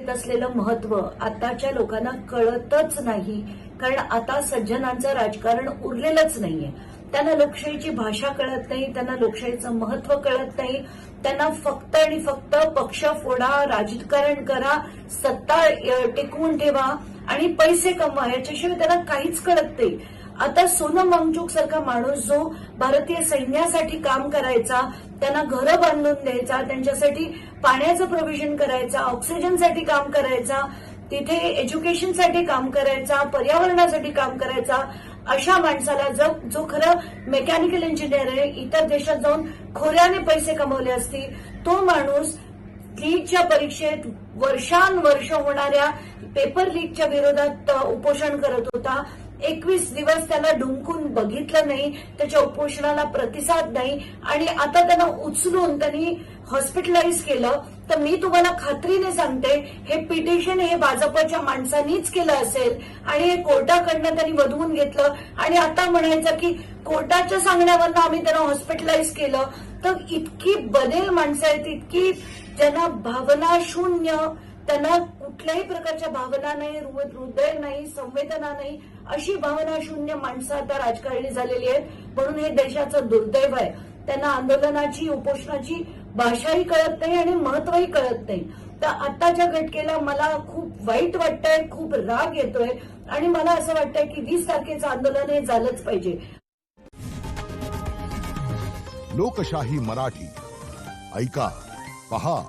लोकशाहीत असलेलं महत्व आताच्या लोकांना कळतच नाही. कारण आता सज्जनांचं राजकारण उरलेलंच नाहीये. त्यांना लोकशाहीची भाषा कळत नाही, त्यांना लोकशाहीचं महत्व कळत नाही. त्यांना फक्त आणि फक्त पक्ष फोडा, राजकारण करा, सत्ता टिकवून ठेवा आणि पैसे कमवा, याच्याशिवाय त्यांना काहीच कळत नाही. आता सोनम वांगचुक सारखा माणूस जो भारतीय सैन्यासाठी काम करायचा, त्यांना घरं बांधून द्यायचा, त्यांच्यासाठी पाण्याचं प्रोव्हिजन करायचा, ऑक्सिजनसाठी काम करायचा, तिथे एज्युकेशनसाठी काम करायचा, पर्यावरणासाठी काम करायचा, अशा माणसाला जो खरं मेकॅनिकल इंजिनियर आहे, इतर देशात जाऊन खोऱ्याने पैसे कमवले असतील, तो माणूस लीकच्या परीक्षेत वर्षानुवर्ष होणाऱ्या पेपर लीकच्या विरोधात उपोषण करत होता. 21 दिवस त्याला ढुंकून बघितलं नाही, त्याच्या उपोषणाला प्रतिसाद नाही आणि आता त्यांना उचलून त्यांनी हॉस्पिटलाइज केलं. तर मी तुम्हाला खात्रीने सांगते, हे पिटिशन हे भाजपच्या माणसांनीच केलं असेल आणि हे कोर्टाकडनं त्यांनी वधवून घेतलं आणि आता म्हणायचं की कोर्टाच्या सांगण्यावरनं आम्ही त्यांना हॉस्पिटलाइज केलं. तर इतकी बनेल माणसं आहेत, इतकी ज्यांना भावना शून्य, त्यांना कुठल्याही प्रकारच्या भावना नाही, हृदय नाही, संवेदना नाही, अशी भावना शून्य माणसं आता राजकारणी झालेली आहेत. म्हणून हे देशाचं दुर्दैव आहे. त्यांना आंदोलनाची, उपोषणाची भाषाही कळत नाही आणि महत्वही कळत नाही. तर आताच्या घटनेला मला खूप वाईट वाटतंय, खूप राग येतोय आणि मला असं वाटतंय की 20 तारखेचं आंदोलन हे झालंच पाहिजे. लोकशाही मराठी ऐका, पहा,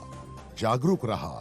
जागरूक रहा.